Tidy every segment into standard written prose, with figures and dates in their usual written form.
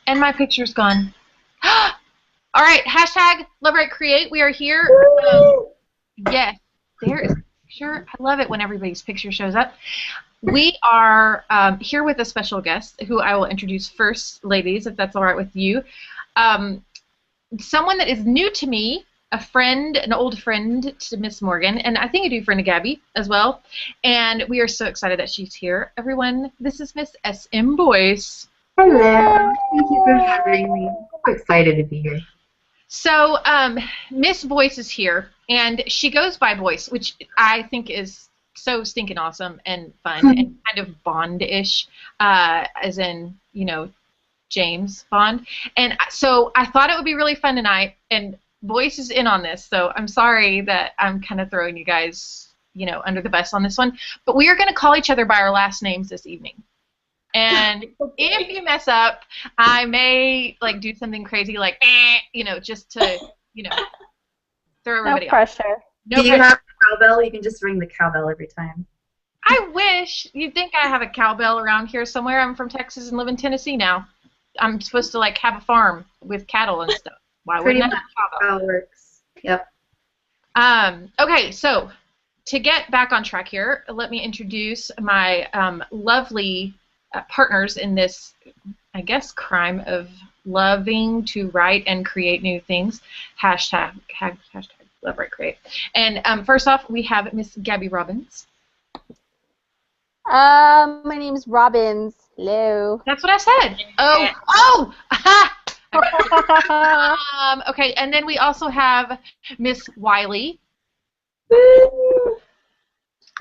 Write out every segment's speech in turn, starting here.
And my picture's gone. All right, hashtag Love Right Create. We are here. Yes, there is a picture. I love it when everybody's picture shows up. We are here with a special guest who I will introduce first, ladies, if that's all right with you. Someone that is new to me, a friend, an old friend to Miss Morgan, and I think a new friend to Gabby as well. And we are so excited that she's here. Everyone, this is Miss S.M. Boyce. Hello. Thank you for having me. I'm excited to be here. So, Miss Boyce is here, and she goes by Boyce, which I think is so stinking awesome and fun and kind of Bond-ish, as in, you know, James Bond. And so I thought it would be really fun tonight, and Boyce is in on this, so I'm sorry that I'm kind of throwing you guys, you know, under the bus on this one. But we are going to call each other by our last names this evening. And if you mess up, I may like do something crazy like, you know, just to, you know, throw everybody off. No pressure. Do you have a cowbell? You can just ring the cowbell every time. I wish. You'd think I have a cowbell around here somewhere. I'm from Texas and live in Tennessee now. I'm supposed to like have a farm with cattle and stuff. Why wouldn't I have a cowbell? How it works. Yep. Okay, so to get back on track here, let me introduce my lovely partners in this, I guess, crime of loving to write and create new things. Hashtag Love Write Create. And first off, we have Miss Gabby Robbins. My name's Robbins. Hello. That's what I said. Okay, and then we also have Miss Wiley.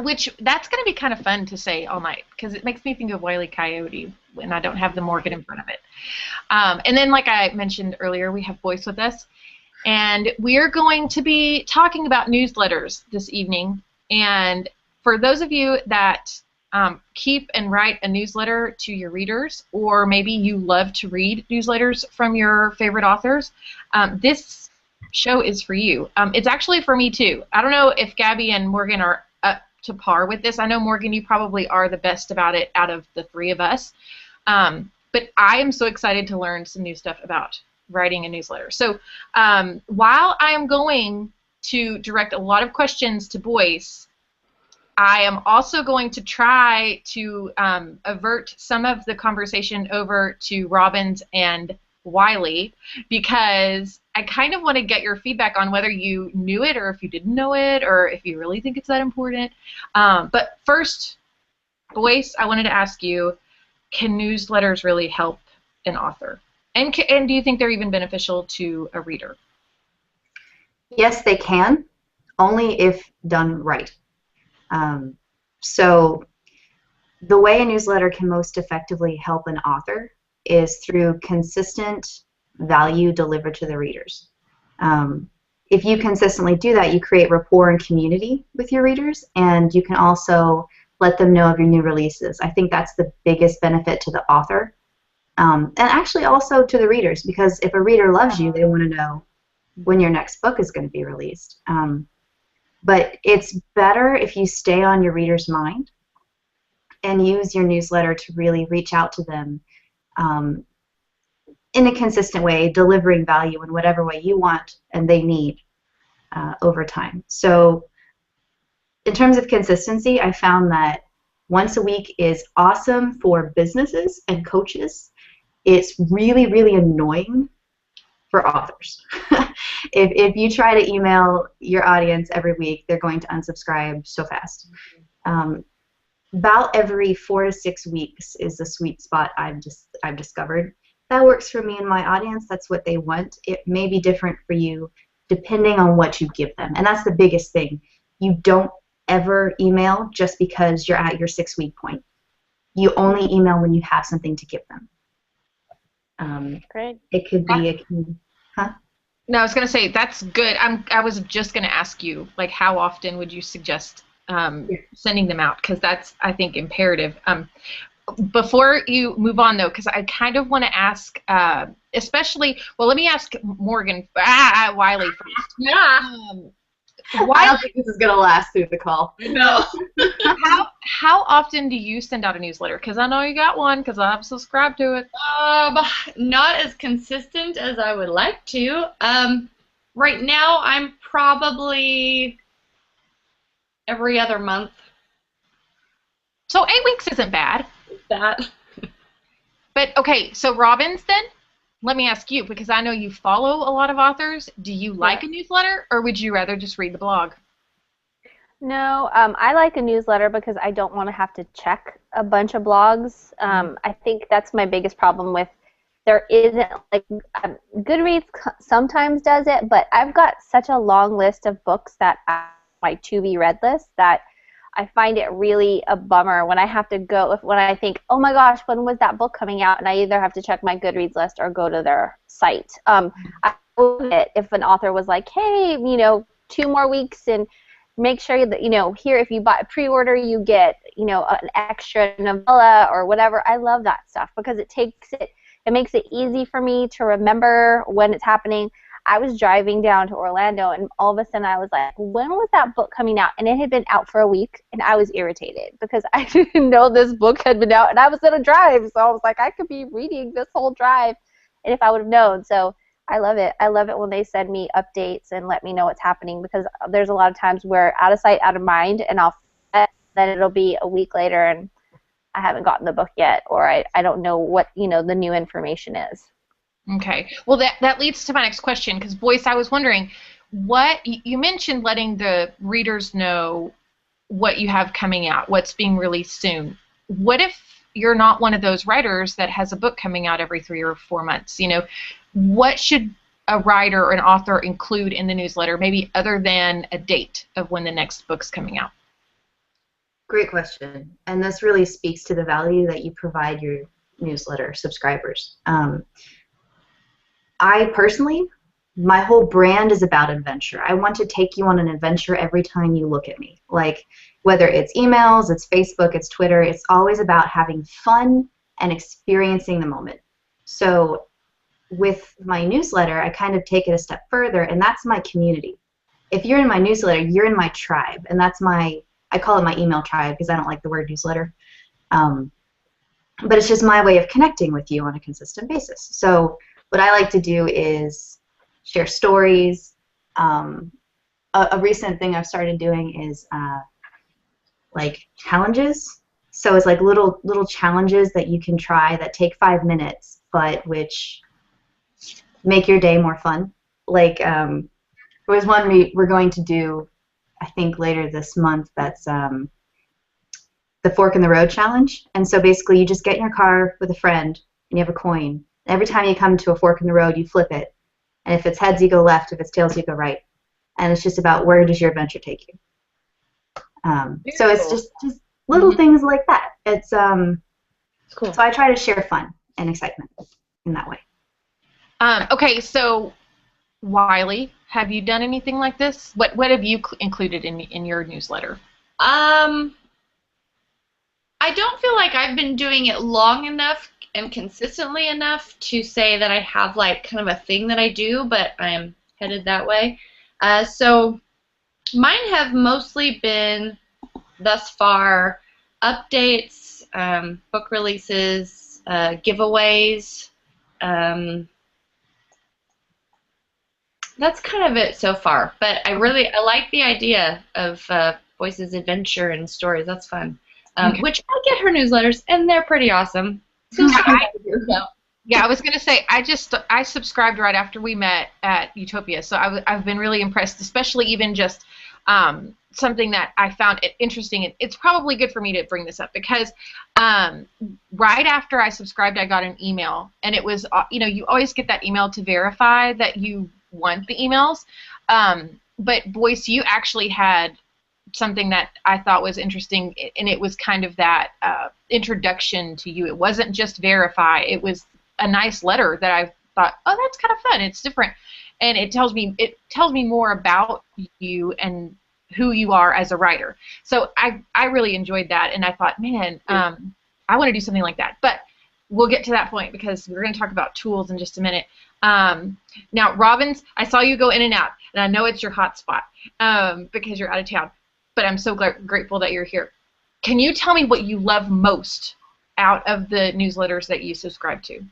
Which, that's going to be kind of fun to say all night, because it makes me think of Wile E. Coyote when I don't have the Morgan in front of it. And then, like I mentioned earlier, we have Boyce with us. And we're going to be talking about newsletters this evening. And for those of you that keep and write a newsletter to your readers, or maybe you love to read newsletters from your favorite authors, this show is for you. It's actually for me, too. I don't know if Gabby and Morgan are to par with this. I know, Morgan, you probably are the best about it out of the three of us. But I am so excited to learn some new stuff about writing a newsletter. So while I am going to direct a lot of questions to Boyce, I am also going to try to avert some of the conversation over to Robbins and Wiley, because I kind of want to get your feedback on whether you knew it or if you didn't know it or if you really think it's that important. But first, Boyce, I wanted to ask you, can newsletters really help an author? And do you think they're even beneficial to a reader? Yes, they can, only if done right. So the way a newsletter can most effectively help an author is through consistent value delivered to the readers. If you consistently do that, you create rapport and community with your readers, and you can also let them know of your new releases. I think that's the biggest benefit to the author, and actually also to the readers, because if a reader loves you, they want to know when your next book is going to be released. But it's better if you stay on your reader's mind and use your newsletter to really reach out to them in a consistent way, delivering value in whatever way you want and they need over time. So in terms of consistency, I found that once a week is awesome for businesses and coaches. It's really, really annoying for authors. If you try to email your audience every week, they're going to unsubscribe so fast. About every 4 to 6 weeks is the sweet spot I've discovered. That works for me and my audience. That's what they want. It may be different for you depending on what you give them. And that's the biggest thing. You don't ever email just because you're at your 6-week point. You only email when you have something to give them. Great. It could be No, I was going to say, that's good. I was just going to ask you, like, how often would you suggest sending them out? Because that's, I think, imperative. Before you move on, though, because I kind of want to ask, especially, well, let me ask Morgan, Wiley first. I don't think this is gonna last through the call. No. How often do you send out a newsletter? Because I know you got one, because I've subscribed to it. Not as consistent as I would like to. Right now, I'm probably every other month. So 8 weeks isn't bad. That. But okay, so Robbins, then let me ask you, because I know you follow a lot of authors. Do you like a newsletter, or would you rather just read the blog? No, I like a newsletter because I don't want to have to check a bunch of blogs. I think that's my biggest problem with, there isn't, like, Goodreads sometimes does it, but I've got such a long list of books that my to-be read list that I find it really a bummer when I have to go, when I think, oh my gosh, when was that book coming out? And I either have to check my Goodreads list or go to their site. I would it if an author was like, hey, 2 more weeks and make sure that, here, if you buy a pre-order, you get, an extra novella or whatever. I love that stuff because it makes it easy for me to remember when it's happening. I was driving down to Orlando, and all of a sudden I was like, when was that book coming out? And it had been out for a week, and I was irritated because I didn't know this book had been out, and I was in a drive. So I was like, I could be reading this whole drive, and if I would have known. So I love it. I love it when they send me updates and let me know what's happening, because there's a lot of times where out of sight, out of mind, and I'll forget, then it'll be a week later, and I haven't gotten the book yet, or I don't know what, the new information is. Okay. Well, that leads to my next question, because Boyce, I was wondering, what you mentioned letting the readers know what you have coming out, what's being released soon. What if you're not one of those writers that has a book coming out every 3 or 4 months? What should a writer or an author include in the newsletter, maybe other than a date of when the next book's coming out? Great question. And this really speaks to the value that you provide your newsletter subscribers. I personally, my whole brand is about adventure. I want to take you on an adventure every time you look at me. Like, whether it's emails, it's Facebook, it's Twitter, it's always about having fun and experiencing the moment. So with my newsletter, I kind of take it a step further, and that's my community. If you're in my newsletter, you're in my tribe, and that's I call it my email tribe because I don't like the word newsletter. But it's just my way of connecting with you on a consistent basis. So what I like to do is share stories. A recent thing I've started doing is like challenges. So it's like little challenges that you can try that take 5 minutes, but which make your day more fun. Like there was one we're going to do, I think later this month, that's the Fork in the Road challenge. And so basically you just get in your car with a friend and you have a coin. Every time you come to a fork in the road, you flip it. And if it's heads, you go left. If it's tails, you go right. And it's just about, where does your adventure take you? So it's just little things like that. It's cool. So I try to share fun and excitement in that way. Okay, so Wiley, have you done anything like this? What have you included in your newsletter? I don't feel like I've been doing it long enough and consistently enough to say that I have like kind of a thing that I do, but I'm headed that way. So mine have mostly been thus far updates, book releases, giveaways. That's kind of it so far. But I like the idea of Boyce's adventure and stories. That's fun. Okay. Which I get her newsletters, and they're pretty awesome. Yeah, I was gonna say I subscribed right after we met at Utopia, so I've been really impressed, especially even just something that I found interesting. It's probably good for me to bring this up because right after I subscribed, I got an email, and it was you always get that email to verify that you want the emails, but Boyce, you actually had something that I thought was interesting, and it was kind of that introduction to you. It wasn't just verify. It was a nice letter that I thought, oh, that's kind of fun. It's different, and it tells me more about you and who you are as a writer. So I really enjoyed that, and I thought, man, I want to do something like that. But we'll get to that point because we're going to talk about tools in just a minute. Now, Robbins, I saw you go in and out, and I know it's your hot spot because you're out of town, but I'm so grateful that you're here. Can you tell me what you love most out of the newsletters that you subscribe to?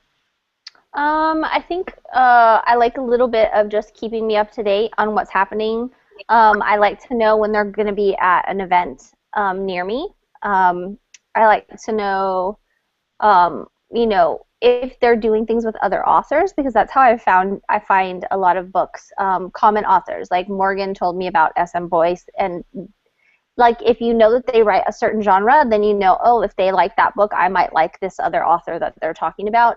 I think I like a little bit of just keeping me up to date on what's happening. I like to know when they're going to be at an event near me. I like to know, you know, if they're doing things with other authors, because that's how I find a lot of books, common authors. Like Morgan told me about S.M. Boyce, and like if you know that they write a certain genre, then you know, oh, if they like that book, I might like this other author that they're talking about.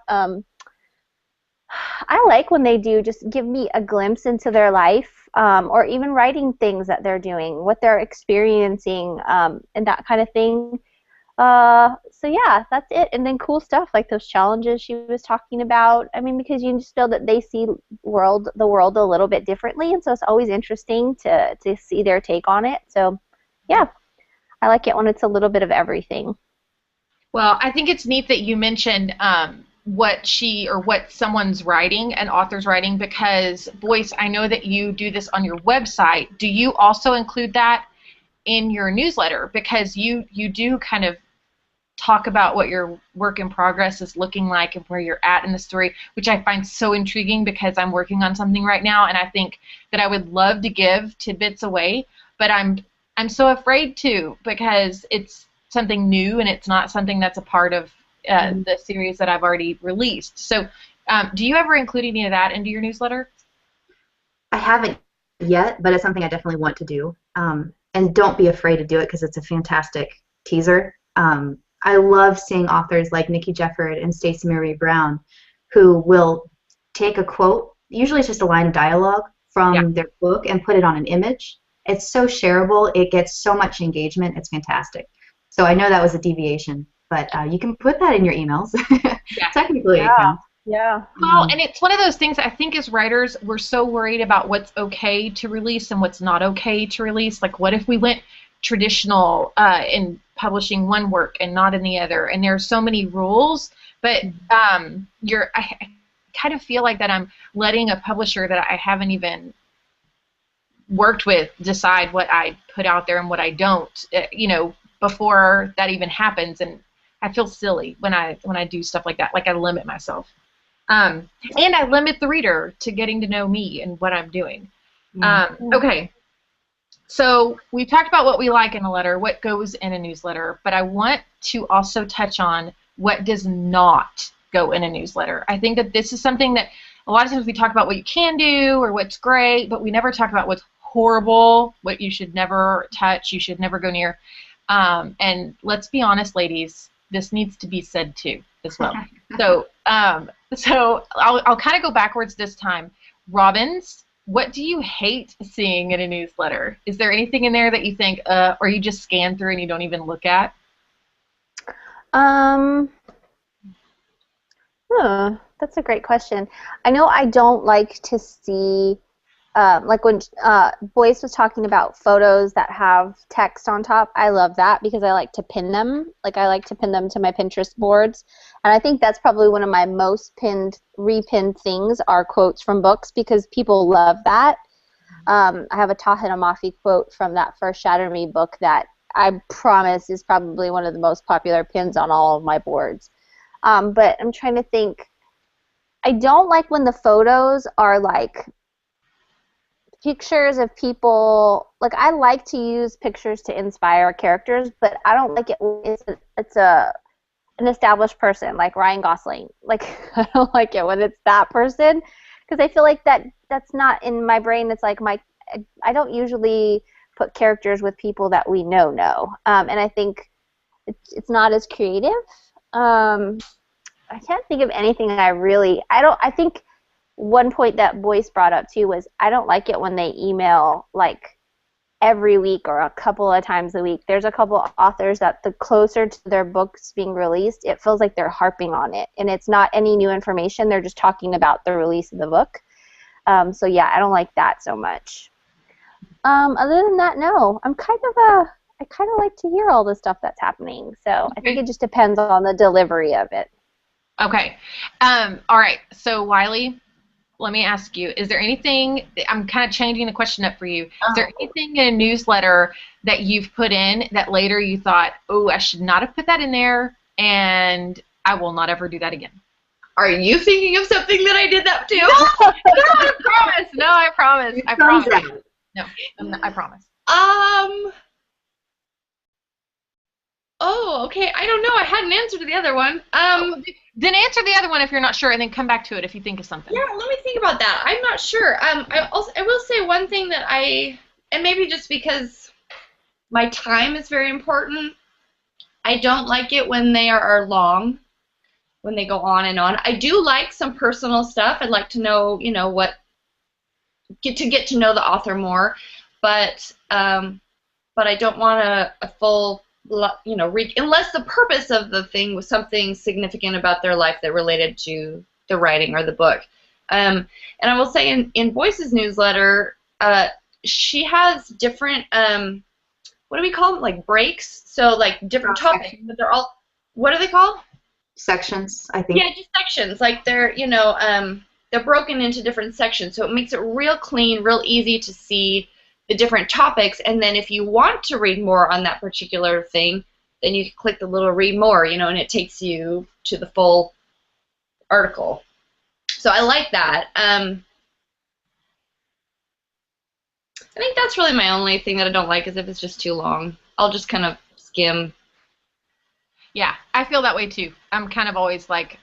I like when they do just give me a glimpse into their life, or even writing things that they're doing, what they're experiencing, and that kind of thing. So yeah, that's it. And then cool stuff like those challenges she was talking about. I mean, because you just feel that they see the world a little bit differently, and so it's always interesting to see their take on it. So yeah, I like it when it's a little bit of everything. Well, I think it's neat that you mentioned what someone's writing, an author's writing, because Boyce, I know that you do this on your website. Do you also include that in your newsletter? Because you do kind of talk about what your work in progress is looking like and where you're at in the story, which I find so intriguing because I'm working on something right now, and I think that I would love to give tidbits away, but I'm so afraid to because it's something new and it's not something that's a part of the series that I've already released. So do you ever include any of that into your newsletter? I haven't yet, but it's something I definitely want to do. And don't be afraid to do it because it's a fantastic teaser. I love seeing authors like Nikki Jefford and Stacey Marie Brown who will take a quote, usually it's just a line of dialogue from their book, and put it on an image. It's so shareable. It gets so much engagement. It's fantastic. So I know that was a deviation, but you can put that in your emails. Technically, it counts. Yeah. Well, and it's one of those things I think as writers, we're so worried about what's okay to release and what's not okay to release. Like, what if we went traditional in publishing one work and not in the other? And there are so many rules, but I kind of feel like that I'm letting a publisher that I haven't even worked with decide what I put out there and what I don't, before that even happens. And I feel silly when I do stuff like that. Like I limit myself. And I limit the reader to getting to know me and what I'm doing. Okay. So we talked about what we like in a letter, what goes in a newsletter, but I want to also touch on what does not go in a newsletter. I think that this is something that a lot of times we talk about what you can do or what's great, but we never talk about what's horrible, what you should never touch, you should never go near. And let's be honest, ladies, this needs to be said too as well. So I'll kind of go backwards this time. Robbins, what do you hate seeing in a newsletter? Is there anything in there that you think, or you just scan through and you don't even look at? That's a great question. I know I don't like to see, like when Boyce was talking about photos that have text on top. I love that because I like to pin them. Like I like to pin them to my Pinterest boards. And I think that's probably one of my most repinned things are quotes from books because people love that. I have a Tahit Amafi quote from that first Shatter Me book that I promise is probably one of the most popular pins on all of my boards. But I'm trying to think. I don't like when the photos are like pictures of people. Like I like to use pictures to inspire characters, but I don't like it when it's an established person like Ryan Gosling. Like I don't like it when it's that person because I feel like that's not in my brain. It's like I don't usually put characters with people that we know. And I think it's not as creative. I can't think of anything I think one point that Boyce brought up too was I don't like it when they email like every week or a couple of times a week. There's a couple of authors that the closer to their books being released, it feels like they're harping on it. And it's not any new information. They're just talking about the release of the book. So yeah, I don't like that so much. Other than that, no. I kind of like to hear all the stuff that's happening. So I think it just depends on the delivery of it. Okay. All right. So Wiley, let me ask you, is there anything, I'm kind of changing the question up for you. Is there anything in a newsletter that you've put in that later you thought, oh, I should not have put that in there, and I will not ever do that again? Are you thinking of something that I did that too? No, I promise. No, I promise. I promise. No, I promise. Oh, okay. I don't know. I had an answer to the other one. Then answer the other one if you're not sure, and then come back to it if you think of something. Yeah, let me think about that. I'm not sure. I will say one thing that and maybe just because my time is very important, I don't like it when they are long, when they go on and on. I do like some personal stuff. I'd like to know, get to know the author more, but I don't want a full, unless the purpose of the thing was something significant about their life that related to the writing or the book. And I will say in Boyce's newsletter, she has different, what do we call them, like breaks? So like different topics, but they're all, what are they called? Sections, I think. Yeah, just sections. Like they're broken into different sections, so it makes it real clean, real easy to see the different topics. And then if you want to read more on that particular thing, then you can click the little read more, and it takes you to the full article. So I like that. I think that's really my only thing that I don't like is if it's just too long. I'll just kind of skim. Yeah, I feel that way too. I'm kind of always like,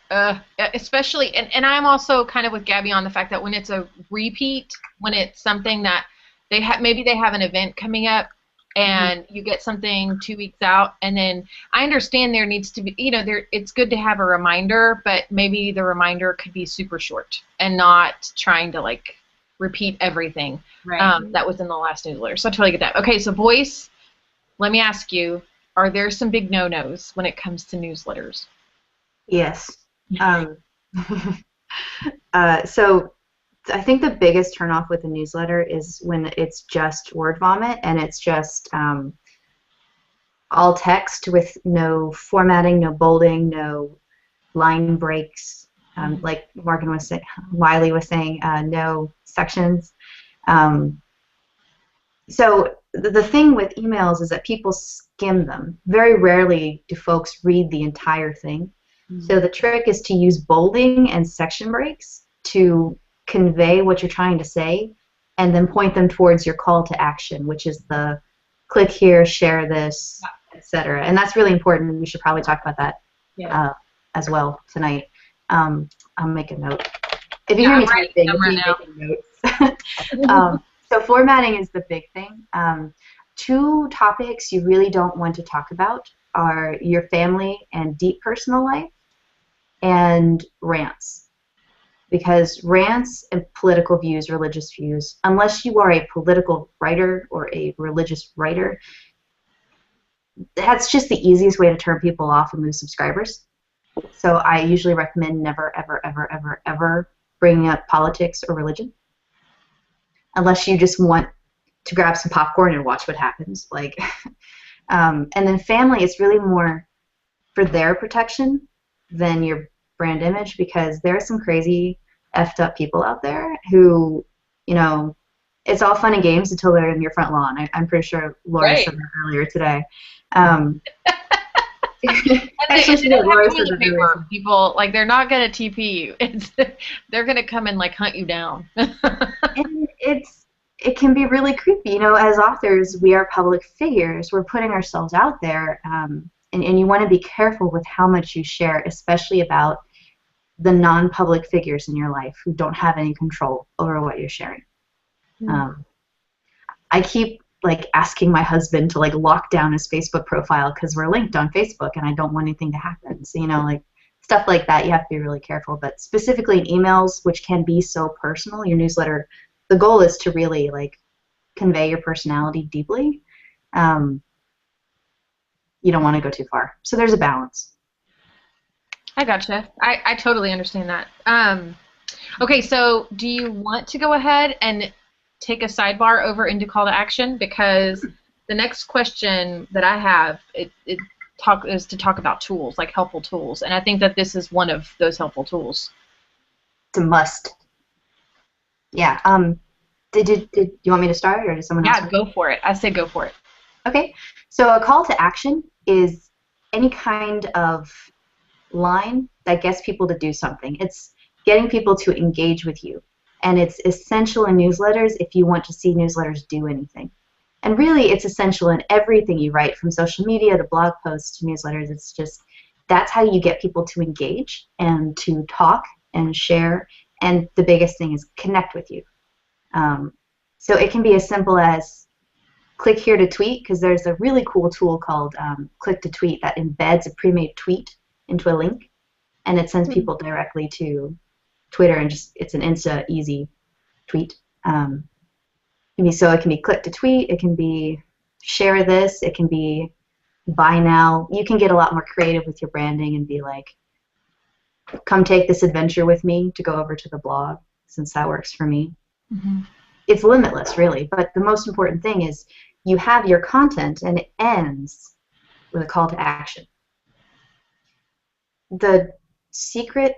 especially, and I'm also kind of with Gabby on the fact that when it's a repeat, when it's something that maybe they have an event coming up, and you get something 2 weeks out, and then I understand there needs to be, it's good to have a reminder, but maybe the reminder could be super short and not trying to like repeat everything that was in the last newsletter. So I totally get that. Okay, so Boyce, let me ask you, are there some big no-nos when it comes to newsletters? Yes. So I think the biggest turnoff with a newsletter is when it's just word vomit and it's just all text with no formatting, no bolding, no line breaks. Like Wiley was saying, no sections. So the thing with emails is that people skim them. Very rarely do folks read the entire thing. So the trick is to use bolding and section breaks to convey what you're trying to say, and then point them towards your call to action, which is the click here, share this, etc. And that's really important. We should probably talk about that as well tonight. I'll make a note. If you hear me typing, it's me making notes. So formatting is the big thing. 2 topics you really don't want to talk about are your family and deep personal life, and rants. Because rants and political views, religious views, unless you are a political writer or a religious writer, that's just the easiest way to turn people off and lose subscribers. So I usually recommend never, ever, ever, ever, ever bringing up politics or religion, unless you just want to grab some popcorn and watch what happens. And then family is really more for their protection than your brand image, because there are some crazy effed up people out there who, it's all fun and games until they're in your front lawn. I'm pretty sure Laura said that earlier today. And people, like, they're not going to TP you. They're going to come and like hunt you down. And it can be really creepy. As authors, we are public figures. We're putting ourselves out there, and you want to be careful with how much you share, especially about the non-public figures in your life who don't have any control over what you're sharing. I keep asking my husband to lock down his Facebook profile because we're linked on Facebook and I don't want anything to happen. So stuff like that, you have to be really careful. But specifically in emails, which can be so personal, your newsletter, the goal is to really convey your personality deeply. You don't want to go too far. So there's a balance. I gotcha. I totally understand that. Okay, so do you want to go ahead and take a sidebar over into call to action? Because the next question that I have, it to talk about tools, like helpful tools, and I think that this is one of those helpful tools. It's a must. Yeah. Did you want me to start, or does someone else? Yeah, go for it. I say go for it. Okay. So a call to action is any kind of line that gets people to do something. It's getting people to engage with you. And it's essential in newsletters if you want to see newsletters do anything. And really, it's essential in everything you write, from social media to blog posts to newsletters. It's just, that's how you get people to engage and to talk and share. And the biggest thing is connect with you. So it can be as simple as click here to tweet, because there's a really cool tool called click to tweet that embeds a pre-made tweet into a link, and it sends people directly to Twitter, and just it's an Insta easy tweet. So it can be click to tweet, it can be share this, it can be buy now. You can get a lot more creative with your branding and be like, come take this adventure with me to go over to the blog, since that works for me. Mm-hmm. It's limitless, really, but the most important thing is you have your content and it ends with a call to action. The secret,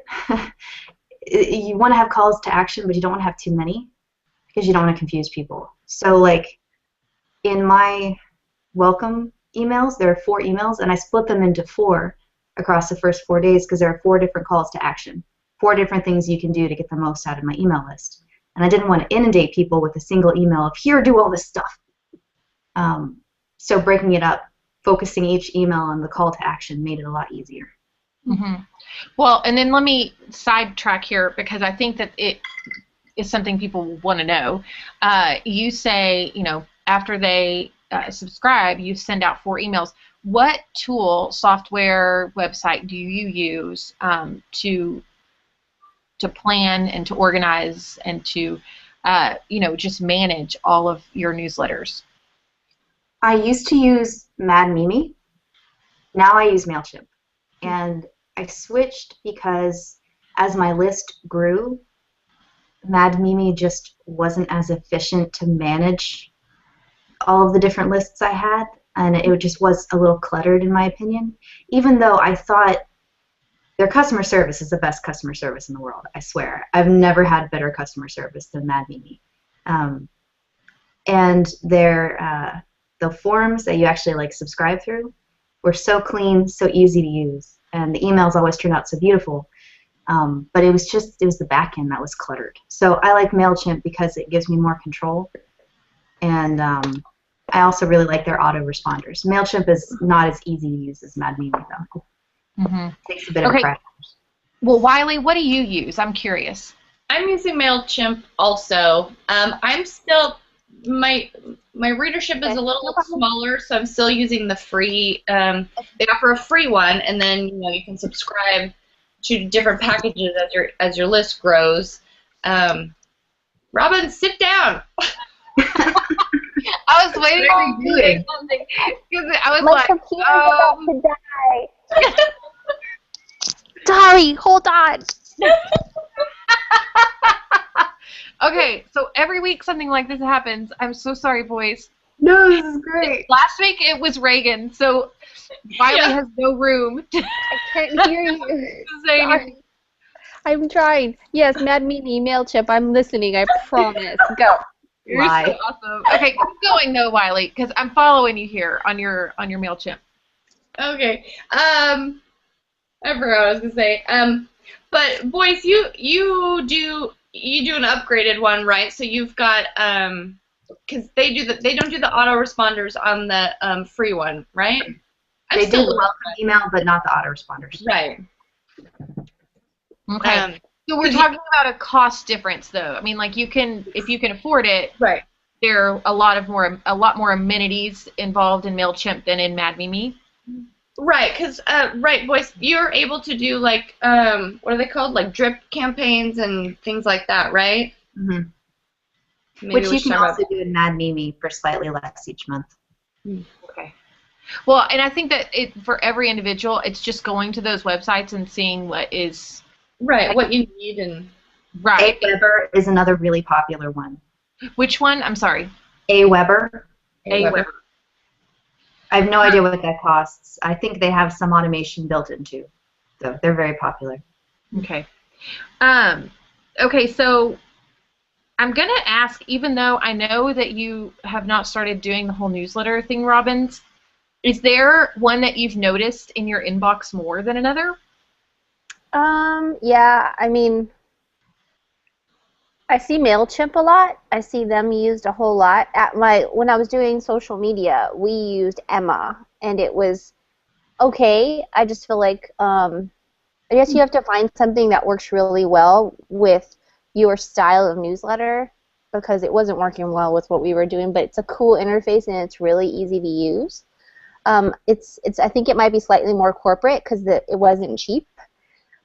you want to have calls to action, but you don't want to have too many, because you don't want to confuse people. So like in my welcome emails, there are 4 emails, and I split them into 4 across the first 4 days, because there are 4 different calls to action, 4 different things you can do to get the most out of my email list. And I didn't want to inundate people with a single email of, here, do all this stuff. So breaking it up, focusing each email on the call to action made it a lot easier. Mm-hmm. Well, and then let me sidetrack here, because I think that it is something people want to know. You say, after they subscribe, you send out 4 emails. What tool, software, website do you use to plan and to organize and to just manage all of your newsletters? I used to use Mad Mimi. Now I use MailChimp. And I switched because as my list grew, Mad Mimi just wasn't as efficient to manage all of the different lists I had, and it just was a little cluttered in my opinion, even though I thought their customer service is the best customer service in the world. I swear. I've never had better customer service than Mad Mimi. And the forms that you actually subscribe through were so clean, so easy to use, and the emails always turned out so beautiful. But it was the back end that was cluttered. So I like MailChimp because it gives me more control, and I also really like their autoresponders. MailChimp is not as easy to use as Mad Mimi, though. Mm-hmm. It takes a bit of practice. Well, Wiley, what do you use? I'm curious. I'm using MailChimp also. I'm still my readership is a little smaller, so I'm still using the free. They offer a free one, and then you can subscribe to different packages as your list grows. Robin, sit down. I was waiting for you to say something, because I was my computer's about to die. Sorry, hold on. Okay, so every week something like this happens. I'm so sorry, boys. No, this is great. Last week it was Reagan, so Wiley has no room. I can't hear you. Sorry. I'm trying. Yes, Mad Mimi, MailChimp. I'm listening. I promise. Go. You're so awesome. Okay, keep going though, Wiley, because I'm following you here on your MailChimp. Okay. I forgot what I was gonna say. But Boyce, you do an upgraded one, right? So you've got because they don't do the autoresponders on the free one, right? They do the welcome email, but not the autoresponders. Right. Okay. So we're talking about a cost difference, though. I mean, if you can afford it, right? There are a lot more amenities involved in MailChimp than in Mad Mimi. Right, because right, Boyce, you're able to do what are they called, drip campaigns and things like that, right? Mm-hmm. Which you can also do in Mad Mimi for slightly less each month. Okay. Well, and I think that for every individual, it's just going to those websites and seeing what is what you need and right. Aweber is another really popular one. Which one? I'm sorry. Aweber. Aweber. I have no idea what that costs. I think they have some automation built into, so they're very popular. Okay. Okay, so I'm going to ask, even though I know that you have not started doing the whole newsletter thing, Robbins, is there one that you've noticed in your inbox more than another? Yeah, I mean, I see MailChimp a lot. I see them used a whole lot. When I was doing social media, we used Emma, and it was okay. I just feel like I guess you have to find something that works really well with your style of newsletter, because it wasn't working well with what we were doing, but it's a cool interface and it's really easy to use. I think it might be slightly more corporate because it wasn't cheap,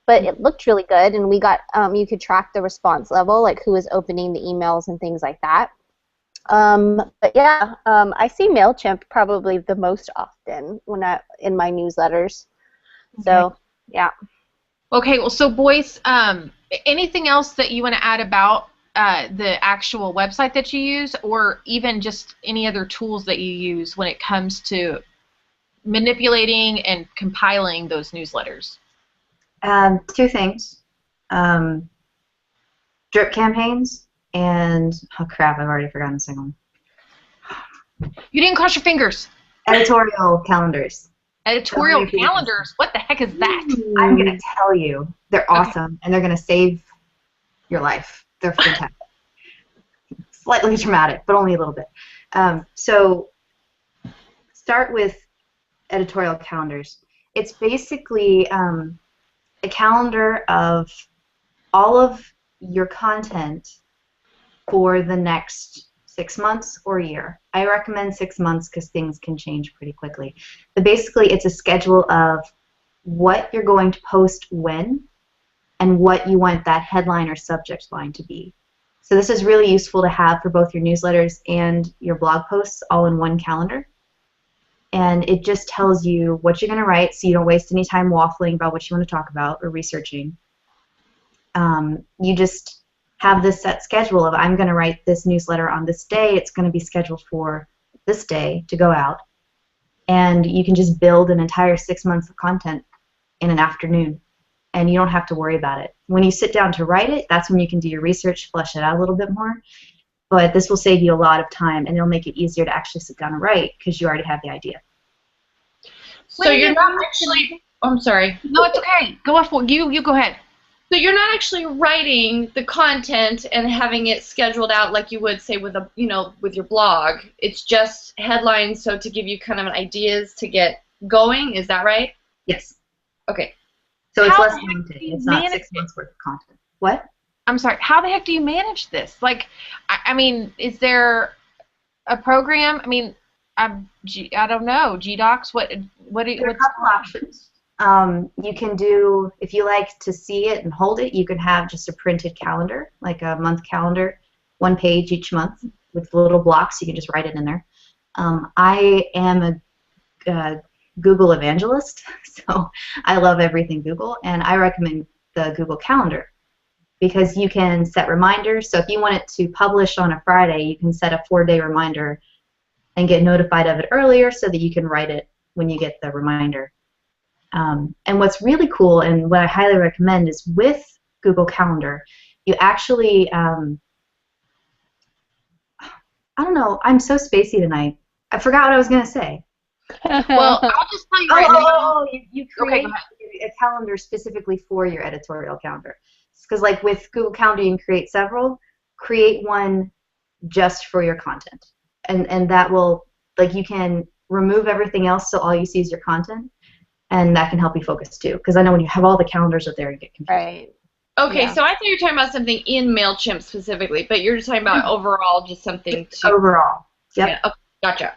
but it looked really good, and we got you could track the response level, like who was opening the emails and things like that. But yeah, I see MailChimp probably the most often in my newsletters. Okay. So yeah. Okay, well, so Boyce, anything else that you want to add about the actual website that you use, or even just any other tools that you use when it comes to manipulating and compiling those newsletters? Two things. Drip campaigns and, oh crap, I've already forgotten the second one. You didn't cross your fingers. Editorial calendars. Editorial calendars? What the heck is that? I'm going to tell you. They're awesome, and they're going to save your life. They're fantastic. Slightly traumatic, but only a little bit. So start with editorial calendars. It's basically a calendar of all of your content for the next 6 months or a year. I recommend 6 months because things can change pretty quickly. But basically, it's a schedule of what you're going to post when and what you want that headline or subject line to be. So this is really useful to have for both your newsletters and your blog posts all in one calendar. And it just tells you what you're going to write so you don't waste any time waffling about what you want to talk about or researching. You just have this set schedule of, I'm going to write this newsletter on this day. It's going to be scheduled for this day to go out. And you can just build an entire 6 months of content in an afternoon. And you don't have to worry about it. When you sit down to write it, that's when you can do your research, flesh it out a little bit more. But this will save you a lot of time, and it'll make it easier to actually sit down and write because you already have the idea. So you're not actually... Oh, I'm sorry. No, it's okay. Go off. You go ahead. So you're not actually writing the content and having it scheduled out like you would say with with your blog. It's just headlines, so to give you kind of ideas to get going. Is that right? Yes. Okay. So it's less limited. It's not 6 months worth of content. What? I'm sorry. How the heck do you manage this? Like, I mean, is there a program? I mean, I don't know. GDocs. What? There are a couple options. You can do, if you like to see it and hold it, you can have just a printed calendar, like a month calendar, 1 page each month with little blocks. You can just write it in there. I am a Google evangelist, so I love everything Google, and I recommend the Google Calendar because you can set reminders. So if you want it to publish on a Friday, you can set a 4-day reminder and get notified of it earlier so that you can write it when you get the reminder. And what's really cool and what I highly recommend is with Google Calendar, you actually, I don't know, I'm so spacey tonight. I forgot what I was going to say. Well, I'll just tell you right now. You create a calendar specifically for your editorial calendar. Because like with Google Calendar, you can create several. Create one just for your content. And that will, like, you can remove everything else so all you see is your content. And that can help you focus too. Because I know when you have all the calendars up there, you get confused. Right. Okay, Yeah. so I thought you were talking about something in MailChimp specifically, but you're just talking about overall, just something to... Overall. Yep. Yeah, okay, gotcha.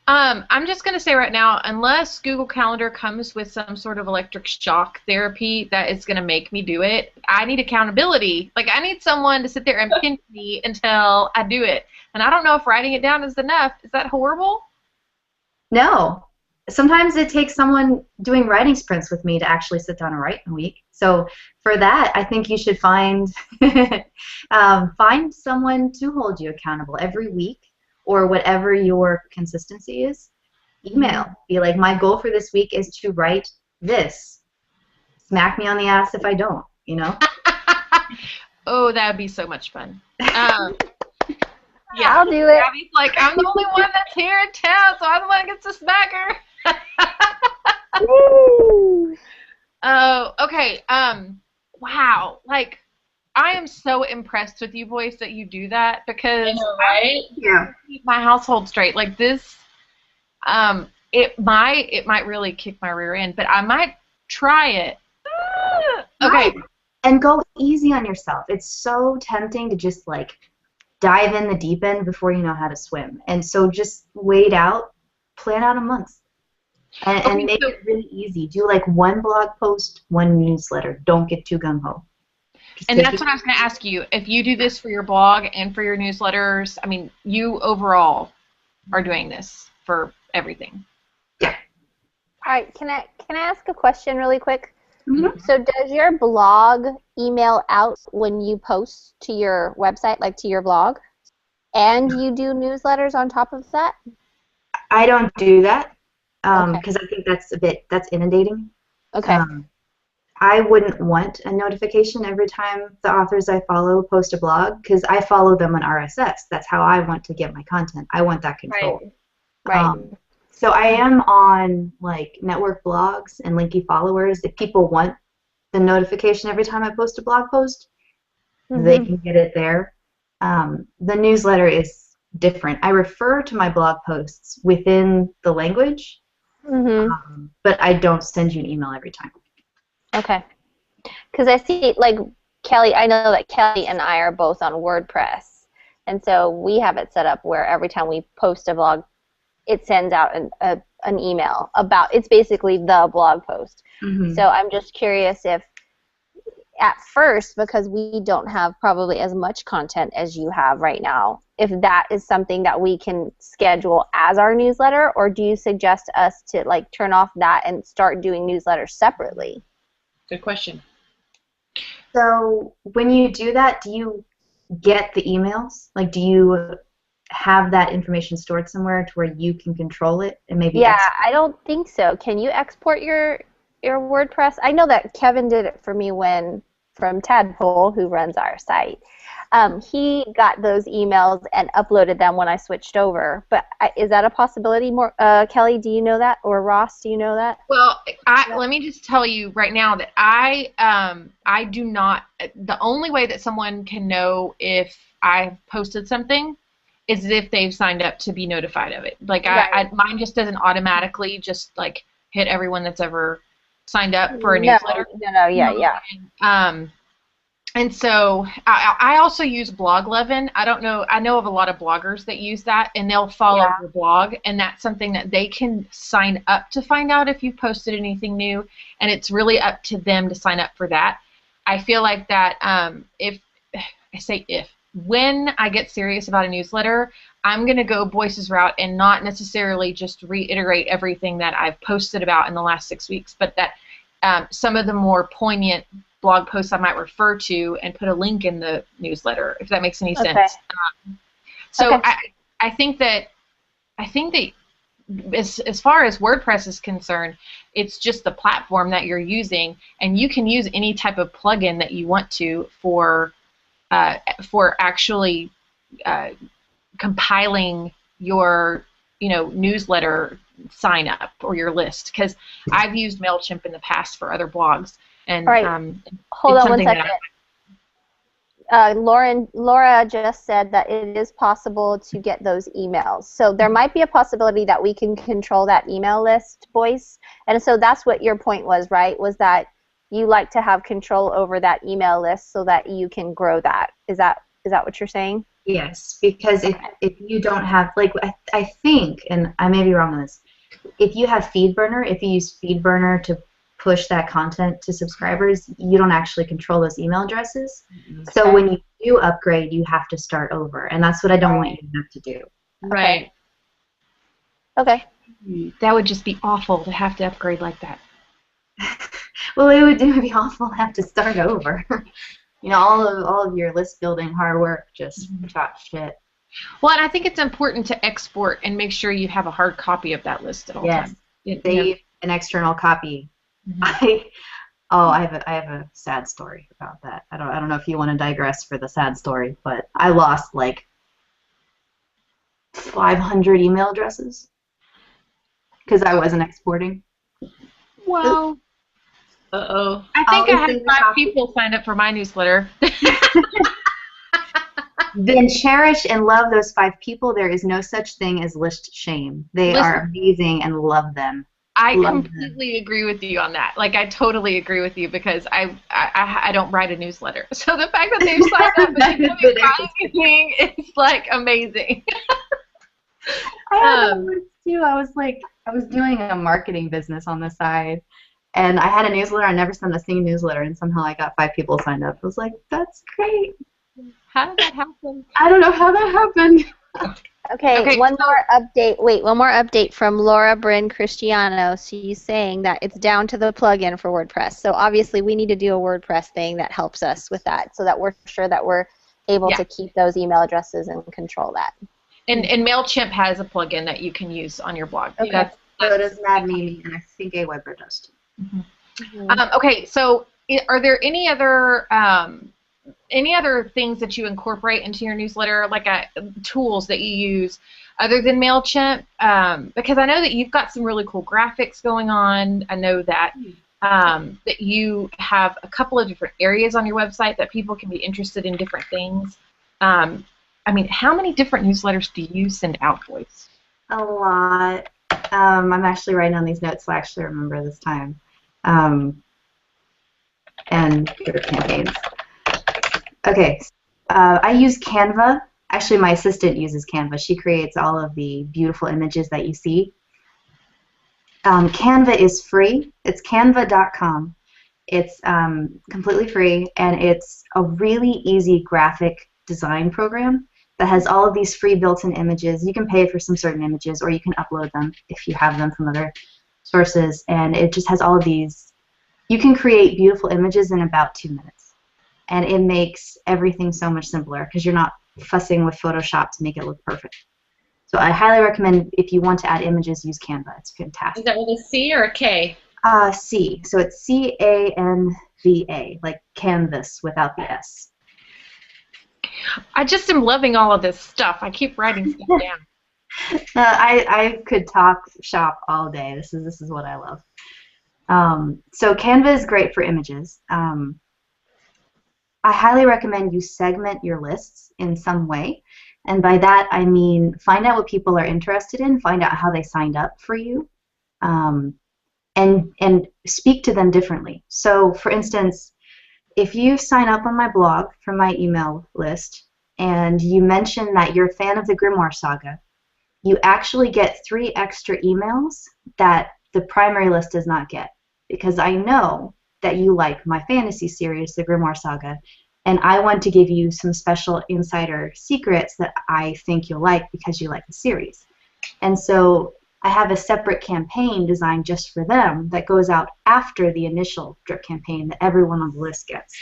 I'm just going to say right now, unless Google Calendar comes with some sort of electric shock therapy that is going to make me do it, I need accountability. Like, I need someone to sit there and pinch me until I do it. And I don't know if writing it down is enough. Is that horrible? No. Sometimes it takes someone doing writing sprints with me to actually sit down and write in a week. So for that, I think you should find someone to hold you accountable every week or whatever your consistency is. email. Be like, my goal for this week is to write this. Smack me on the ass if I don't, you know? Oh, that would be so much fun. Yeah, I'll do it. Abby's like, I'm the only one that's here in town, so I'm the one that gets to smack her. Woo! Oh, okay. Wow. Like, I am so impressed with you, Boyce, that you do that because I know, right? Yeah. keep my household straight. Like this, it might really kick my rear end, but I might try it. Okay. Right. And go easy on yourself. It's so tempting to just like dive in the deep end before you know how to swim. And so just wait out, plan out a month. And make it really easy. Do like one blog post, one newsletter. Don't get too gung-ho. And that's what I was going to ask you. If you do this for your blog and for your newsletters, I mean, you overall are doing this for everything. Yeah. All right, can I ask a question really quick? Mm-hmm. So does your blog email out when you post to your website, like to your blog? And you do newsletters on top of that? I don't do that Okay. because I think that's inundating. Okay. I wouldn't want a notification every time the authors I follow post a blog because I follow them on RSS. That's how I want to get my content. I want that control. Right. So I am on like network blogs and linky followers. If people want the notification every time I post a blog post, they can get it there. The newsletter is different. I refer to my blog posts within the language, but I don't send you an email every time. Okay. Because I see, like, Kelly, I know that Kelly and I are both on WordPress. And so we have it set up where every time we post a blog, it sends out an email about, it's basically the blog post. So I'm just curious if, at first, because we don't have probably as much content as you have right now, if that is something that we can schedule as our newsletter, or do you suggest us to, like, turn off that and start doing newsletters separately? Good question. So when you do that, do you get the emails? Like, do you have that information stored somewhere to where you can control it and maybe I don't think so. Can you export your WordPress? I know that Kevin did it for me from Tadpole, who runs our site. He got those emails and uploaded them when I switched over. But is that a possibility? More, Kelly, do you know that? Or Ross, do you know that? Well, let me just tell you right now that I do not. The only way that someone can know if I've posted something is if they've signed up to be notified of it. Like mine just doesn't automatically just like hit everyone that's ever signed up for a newsletter. Yeah. And so I also use Bloglovin. I don't know. I know of a lot of bloggers that use that, and they'll follow your blog, and that's something that they can sign up to find out if you've posted anything new, and it's really up to them to sign up for that. I feel like that when I get serious about a newsletter, I'm going to go Boyce's route and not necessarily just reiterate everything that I've posted about in the last 6 weeks, but that some of the more poignant blog posts I might refer to and put a link in the newsletter, if that makes any sense. I think that as far as WordPress is concerned, it's just the platform that you're using, and you can use any type of plugin that you want to for actually compiling your newsletter sign up or your list, because I've used MailChimp in the past for other blogs. And hold on one second. Laura just said that it is possible to get those emails. So there might be a possibility that we can control that email list, Boyce. And so that's what your point was, right? Was that you like to have control over that email list so that you can grow that. Is that what you're saying? Yes, because if you don't have, like, I think, and I may be wrong on this, if you have FeedBurner, if you use FeedBurner to push that content to subscribers, you don't actually control those email addresses. So when you do upgrade, you have to start over, and that's what I don't want you to have to do. Right. Okay. That would just be awful to have to upgrade like that. Well, it would be awful to have to start over. All of your list building hard work just shot shit. Well, and I think it's important to export and make sure you have a hard copy of that list at all Yes. times. Save an external copy. Mhm. I have a sad story about that. I don't know if you want to digress for the sad story, but I lost like 500 email addresses because I wasn't exporting. Wow. Uh-oh. I think I Always had save a 5 copy. people signed up for my newsletter. Then cherish and love those 5 people. There is no such thing as list shame. They Listen, are amazing and love them. I Love them. completely agree with you on that. Like, I totally agree with you because I don't write a newsletter. So the fact that they've signed up and they haven't buying anything is like amazing. I had that once too. I was doing a marketing business on the side, and I had a newsletter. I never sent a single newsletter, and somehow I got 5 people signed up. I was like, that's great. How did that happen? I don't know how that happened. Okay, one more update. Wait, one more update from Laura Bryn Cristiano. She's saying that it's down to the plugin for WordPress. So obviously we need to do a WordPress thing that helps us with that so that we're sure that we're able to keep those email addresses and control that. And MailChimp has a plugin that you can use on your blog. Okay. So does Mad Mimi, and I think Aweber does too. Mm-hmm. Okay, so are there any other things that you incorporate into your newsletter, like tools that you use other than MailChimp? Because I know that you've got some really cool graphics going on. I know that that you have a couple of different areas on your website that people can be interested in different things. I mean, how many different newsletters do you send out, Boyce? A lot. I'm actually writing on these notes so I actually remember this time. And your campaigns. Okay, I use Canva. Actually, my assistant uses Canva. She creates all of the beautiful images that you see. Canva is free. It's canva.com. It's completely free, and it's a really easy graphic design program that has all of these free built-in images. You can pay for some certain images, or you can upload them if you have them from other sources, and it just has all of these. You can create beautiful images in about 2 minutes, and it makes everything so much simpler because you're not fussing with Photoshop to make it look perfect. So I highly recommend, if you want to add images, use Canva. It's fantastic. Is that with a C or a K? C. So it's C-A-N-V-A, like canvas without the S. I just am loving all of this stuff. I keep writing stuff down. I could talk shop all day. This is what I love. So Canva is great for images. I highly recommend you segment your lists in some way. And by that, I mean find out what people are interested in, find out how they signed up for you, and speak to them differently. So, for instance, if you sign up on my blog from my email list and you mention that you're a fan of the Grimoire Saga, you actually get 3 extra emails that the primary list does not get, because I know that you like my fantasy series, the Grimoire Saga, and I want to give you some special insider secrets that I think you'll like because you like the series. And so I have a separate campaign designed just for them that goes out after the initial drip campaign that everyone on the list gets.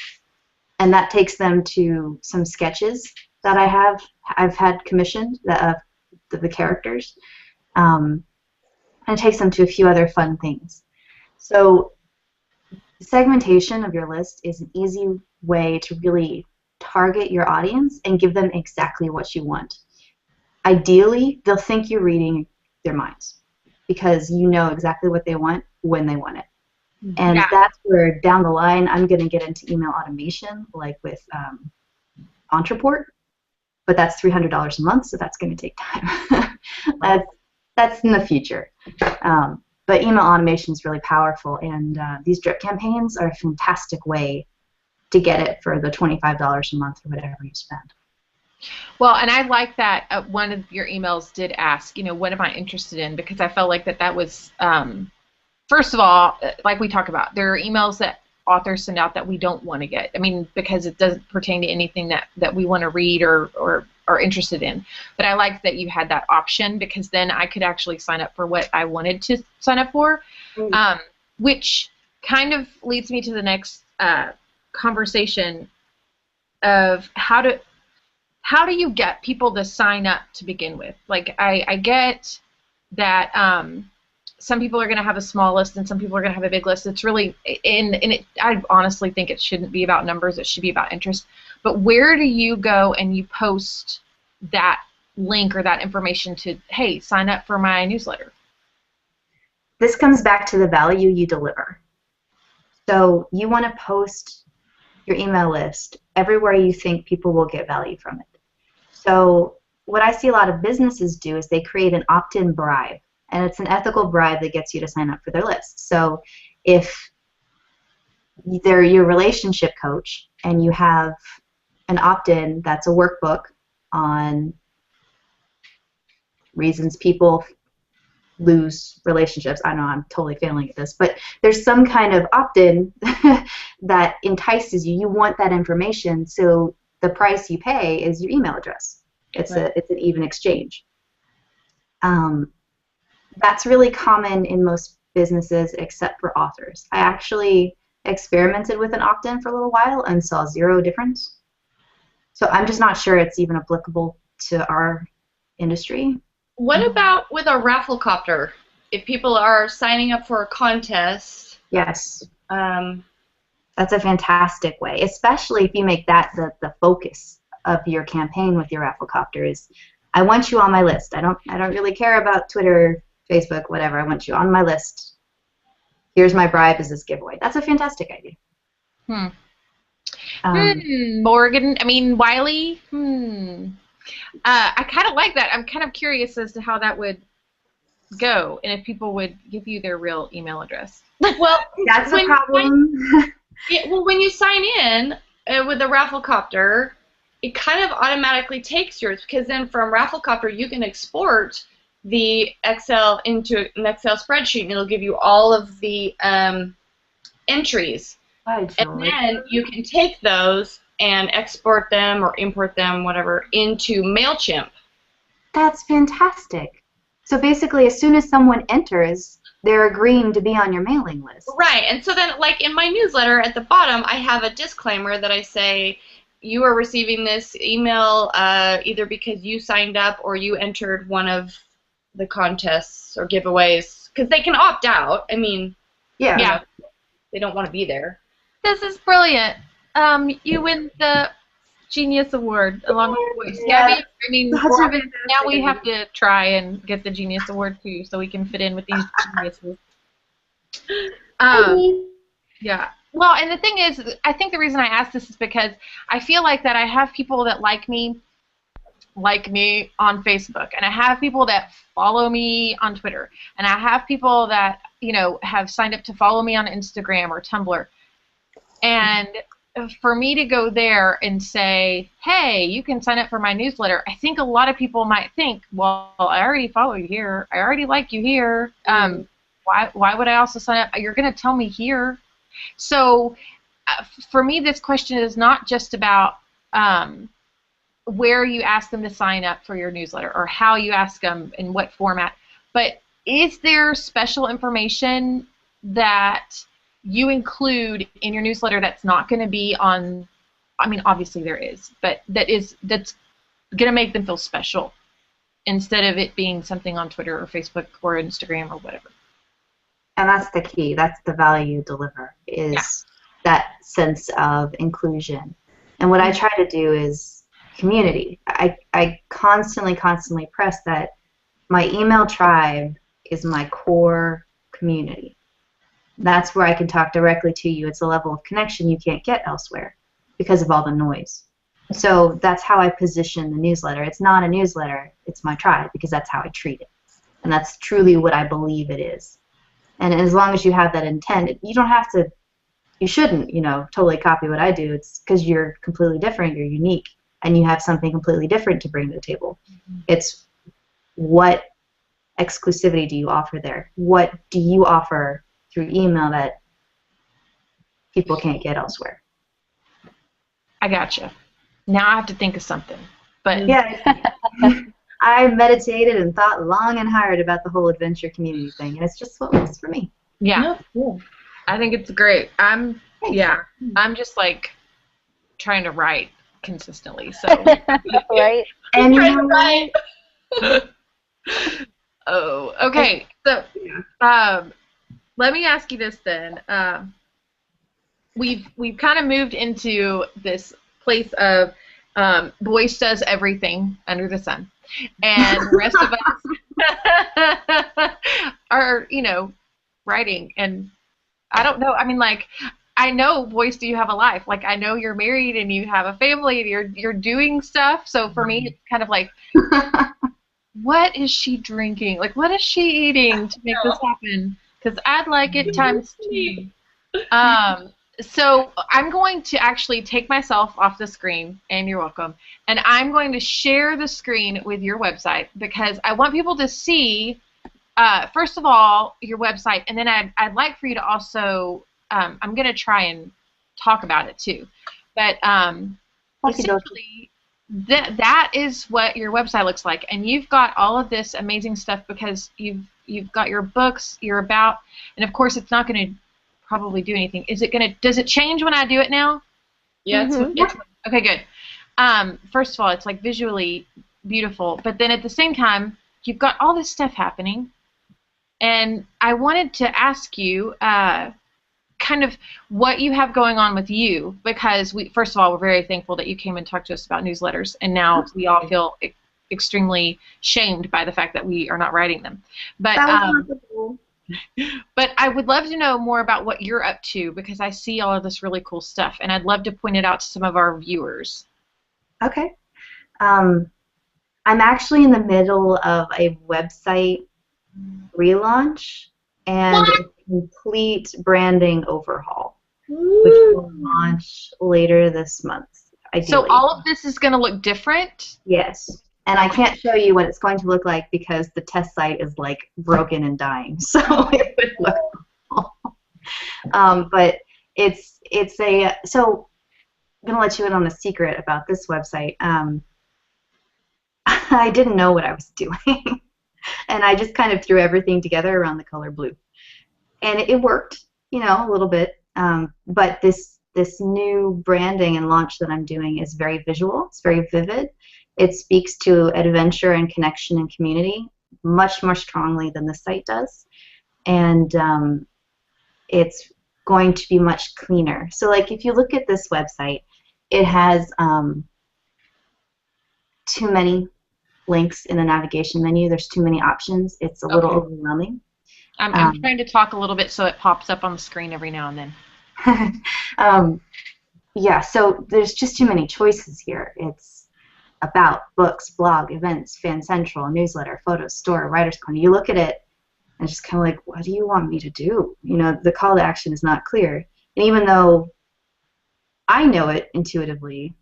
And that takes them to some sketches that I've had commissioned of the characters. And it takes them to a few other fun things. So segmentation of your list is an easy way to really target your audience and give them exactly what you want. Ideally, they'll think you're reading their minds because you know exactly what they want when they want it. And that's where down the line I'm going to get into email automation, like with Entreport, but that's $300 a month, so that's going to take time. That's in the future. But email automation is really powerful, and these drip campaigns are a fantastic way to get it for the $25 a month or whatever you spend. Well, and I like that one of your emails did ask, what am I interested in? Because I felt like that was, first of all, like we talk about, there are emails that authors send out that we don't want to get. I mean, because it doesn't pertain to anything that we want to read or are interested in. But I like that you had that option, because then I could actually sign up for what I wanted to sign up for, which kind of leads me to the next conversation of how how do you get people to sign up to begin with? Like, I get that some people are going to have a small list and some people are going to have a big list. It's really, I honestly think it shouldn't be about numbers. It should be about interest. But where do you go and you post that link or that information to, hey, sign up for my newsletter? This comes back to the value you deliver. So you want to post your email list everywhere you think people will get value from it. So what I see a lot of businesses do is they create an opt-in bribe, and it's an ethical bribe that gets you to sign up for their list. So if they're your relationship coach and you have an opt-in that's a workbook on reasons people lose relationships. I know I'm totally failing at this, but there's some kind of opt-in that entices you. You want that information, so the price you pay is your email address. It's it's an even exchange. That's really common in most businesses except for authors. I actually experimented with an opt-in for a little while and saw zero difference. So I'm just not sure it's even applicable to our industry. What about with a rafflecopter? If people are signing up for a contest. Yes. That's a fantastic way, especially if you make that the focus of your campaign with your rafflecopter is, I want you on my list. I don't really care about Twitter, Facebook, whatever. I want you on my list. Here's my bribe is this giveaway. That's a fantastic idea. Wiley. I kind of like that. I'm kind of curious as to how that would go, and if people would give you their real email address. Well, that's a problem. When you sign in with the rafflecopter, it kind of automatically takes yours, because then from rafflecopter you can export the Excel into an Excel spreadsheet, and it'll give you all of the entries. And then you can take those and export them or import them, whatever, into MailChimp. That's fantastic. So basically, as soon as someone enters, they're agreeing to be on your mailing list. Right, and so then, like in my newsletter at the bottom, I have a disclaimer that I say, you are receiving this email either because you signed up or you entered one of the contests or giveaways, because they can opt out. I mean, yeah, they don't want to be there. This is brilliant. You win the Genius Award along with Boyce. Yeah, I mean, now we have to try and get the Genius Award too, so we can fit in with these geniuses. Yeah. Well, and the thing is, I think the reason I asked this is because I feel like that I have people that like me on Facebook, and I have people that follow me on Twitter, and I have people that, you know, have signed up to follow me on Instagram or Tumblr. And for me to go there and say, hey, you can sign up for my newsletter, I think a lot of people might think, well, I already follow you here. I already like you here. Why would I also sign up? You're going to tell me here. So for me, this question is not just about where you ask them to sign up for your newsletter or how you ask them in what format, but is there special information that you include in your newsletter that's not going to be on, I mean, obviously there is, but that's going to make them feel special instead of it being something on Twitter or Facebook or Instagram or whatever? And that's the key. That's the value you deliver, is that sense of inclusion. And what I try to do is community. I constantly press that my email tribe is my core community. That's where I can talk directly to you. It's a level of connection you can't get elsewhere because of all the noise. So that's how I position the newsletter. It's not a newsletter, it's my tribe, because that's how I treat it. And that's truly what I believe it is. And as long as you have that intent, you don't have to, you shouldn't, you know, totally copy what I do. It's because you're completely different, you're unique, and you have something completely different to bring to the table. It's what exclusivity do you offer there? What do you offer through email that people can't get elsewhere? I gotcha. Now I have to think of something. But yeah, I meditated and thought long and hard about the whole adventure community thing, and it's just what works for me. Yeah, cool. I think it's great. I'm just like trying to write consistently. So Right? And you Right, know right. oh, okay. So let me ask you this then. We've kind of moved into this place of Boyce does everything under the sun, and the rest of us are, writing. And I don't know. I mean, like, I know, Boyce, do you have a life? Like, I know you're married and you have a family and you're doing stuff. So for me, it's kind of like, what is she drinking? Like, what is she eating to make this happen? Because I'd like it times two. So I'm going to actually take myself off the screen, and you're welcome, and I'm going to share the screen with your website because I want people to see, first of all, your website, and then I'd like for you to also, I'm going to try and talk about it too, but essentially that is what your website looks like, and you've got all of this amazing stuff because you've got your books, you're about, and of course it's not going to probably do anything. Does it change when I do it now? Yeah, Okay, good. First of all, it's like visually beautiful, but then at the same time, you've got all this stuff happening, and I wanted to ask you kind of what you have going on with you, because first of all, we're very thankful that you came and talked to us about newsletters, and now we all feel extremely shamed by the fact that we are not writing them. But but I would love to know more about what you're up to because I see all of this really cool stuff, and I'd love to point it out to some of our viewers. Okay. I'm actually in the middle of a website relaunch and a complete branding overhaul, which will launch later this month, ideally. So all of this is going to look different? Yes. And I can't show you what it's going to look like because the test site is like broken and dying. So it would look awful. But so I'm going to let you in on a secret about this website. I didn't know what I was doing. And I just kind of threw everything together around the color blue. And it worked, a little bit. But this new branding and launch that I'm doing is very visual. It's very vivid. It speaks to adventure and connection and community much more strongly than the site does. And it's going to be much cleaner. So like if you look at this website, it has too many links in the navigation menu. There's too many options. It's a little overwhelming. I'm trying to talk a little bit so it pops up on the screen every now and then. Yeah, so there's just too many choices here. It's about, books, blog, events, fan central, newsletter, photos, store, writer's corner. You look at it and just kind of like, what do you want me to do? The call to action is not clear. And even though I know it intuitively,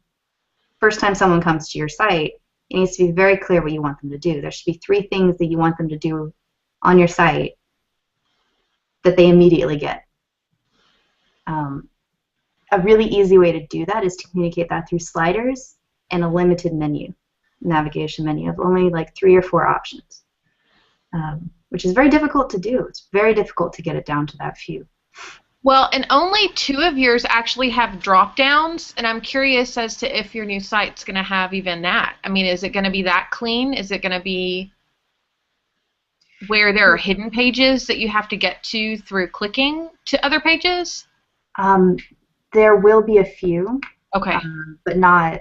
first time someone comes to your site, it needs to be very clear what you want them to do. There should be 3 things that you want them to do on your site that they immediately get. A really easy way to do that is to communicate that through sliders and a limited navigation menu of only like 3 or 4 options, which is very difficult to do. It's very difficult to get it down to that few. Well, and only 2 of yours actually have drop downs, and I'm curious as to if your new site's going to have even that. I mean, is it going to be that clean? Is it going to be where there are hidden pages that you have to get to through clicking to other pages? There will be a few, okay, but not